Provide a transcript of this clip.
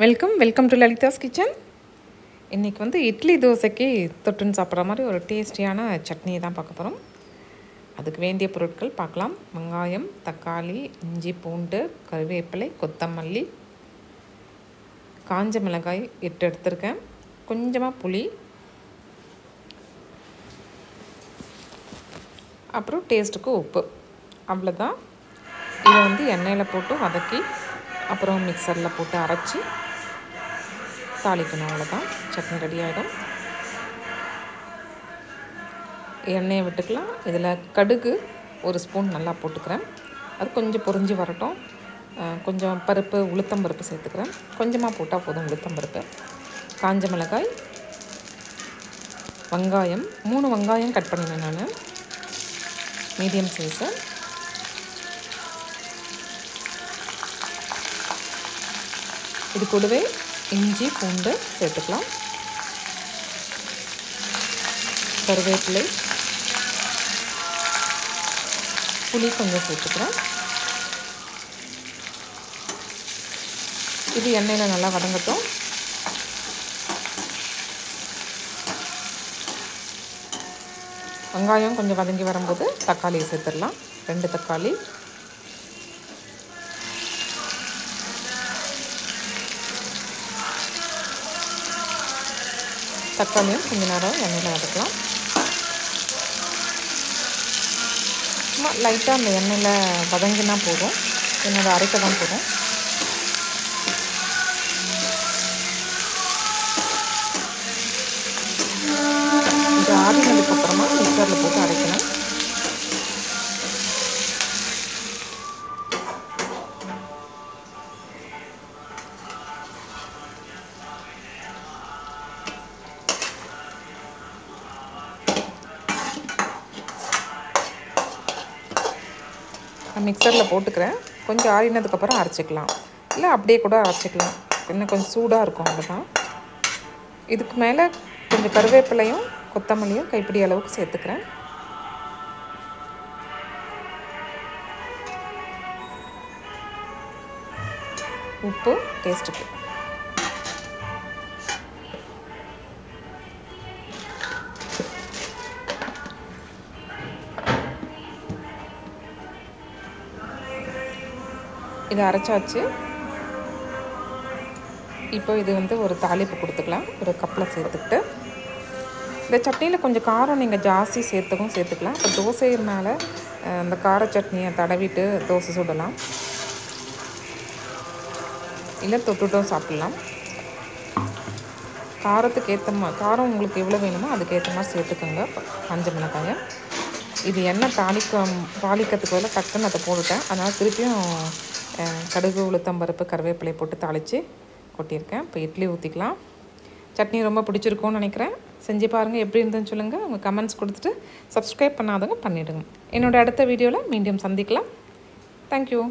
Welcome to Lalitha's kitchen. இன்றைக்கி வந்து இட்லி தோசைக்கு தொட்டுன்னு சாப்பிட்ற மாதிரி ஒரு டேஸ்டியான சட்னி தான் பார்க்க போகிறோம். அதுக்கு வேண்டிய பொருட்கள் பார்க்கலாம். வெங்காயம், தக்காளி, இஞ்சி, பூண்டு, கருவேப்பிலை, கொத்தமல்லி, காஞ்ச மிளகாய் 8 எடுத்திருக்கேன். கொஞ்சமாக புளி, அப்புறம் டேஸ்ட்டுக்கு உப்பு, அவ்வளோதான். இதை வந்து எண்ணெயில் போட்டு வதக்கி அப்புறம் மிக்சரில் போட்டு அரைச்சி தாளிக்கணும். அவ்வளோதான், சட்னி ரெடி ஆகிடும். எண்ணெயை விட்டுக்கலாம். இதில் கடுகு 1 ஸ்பூன் நல்லா போட்டுக்கிறேன். அது கொஞ்சம் பொரிஞ்சு வரட்டும். கொஞ்சம் பருப்பு, உளுத்தம் பருப்பு சேர்த்துக்கிறேன். கொஞ்சமாக போட்டால் போதும் உளுத்தம் பருப்பு. காஞ்ச மிளகாய், வெங்காயம் 3 வெங்காயம் கட் பண்ணினேன் நான், மீடியம் சைஸு. இது கூடவே இஞ்சி, பூண்டு சேர்த்துக்கலாம். கருவேப்பிலை, புளி கொஞ்சம் சேர்த்துக்கிறேன். இது எண்ணெயில் நல்லா வதங்கட்டும். வெங்காயம் கொஞ்சம் வதங்கி வரும்போது தக்காளியை சேர்த்துடலாம். 2 தக்காளி. தக்காளியும் கொஞ்சம் நேரம் எண்ணெயில் வதக்கலாம். சும்மா லைட்டாக அந்த எண்ணெயில் வதங்கினா போதும், என்னோட அரைக்க தான் போதும். இது ஆறினதுக்கப்புறமா மிக்சரில் போட்டு அரைக்கணும். மிக்சரில் போட்டுக்கிறேன். கொஞ்சம் ஆறினதுக்கப்புறம் அரைச்சிக்கலாம், இல்லை அப்படியே கூட அரைச்சிக்கலாம். இன்னும் கொஞ்சம் சூடாக இருக்கும், அவ்வளோதான். இதுக்கு மேலே கொஞ்சம் கருவேப்பிலையும் கொத்தமல்லியும் கைப்பிடி அளவுக்கு சேர்த்துக்கிறேன். உப்பு டேஸ்ட்டுக்கு. இதை அரைச்சாச்சு. இப்போ இது வந்து ஒரு தாளிப்பு கொடுத்துக்கலாம். ஒரு கப்பில் சேர்த்துக்கிட்டு, இந்த சட்னியில் கொஞ்சம் காரம் நீங்கள் ஜாஸ்தி சேர்த்துக்கலாம். இப்போ தோசை மேலே அந்த கார சட்னியை தடவிட்டு தோசை சுடலாம், இல்லை தொட்டுட்டும் சாப்பிட்லாம். காரத்துக்கு ஏற்ற காரம் உங்களுக்கு எவ்வளோ வேணுமோ அதுக்கேற்ற மாதிரி சேர்த்துக்கோங்க. காஞ்ச மிளகாயை இது எண்ணெய் தாளிக்கிறதுக்கு பதிலாக டக்குன்னு அதை போட்டுட்டேன். அதனால் திருப்பியும் கடுகு, உளுத்தம் பருப்பு, கருவேப்பிலை போட்டு தாளித்து கொட்டியிருக்கேன். இப்போ இட்லி ஊற்றிக்கலாம். சட்னி ரொம்ப பிடிச்சிருக்கும்னு நினைக்கிறேன். செஞ்சு பாருங்கள், எப்படி இருந்துன்னு சொல்லுங்கள். உங்கள் கமெண்ட்ஸ் கொடுத்துட்டு சப்ஸ்கிரைப் பண்ணாதவங்க பண்ணிவிடுங்க. என்னோடய அடுத்த வீடியோவில் மீண்டும் சந்திக்கலாம். தேங்க்யூ.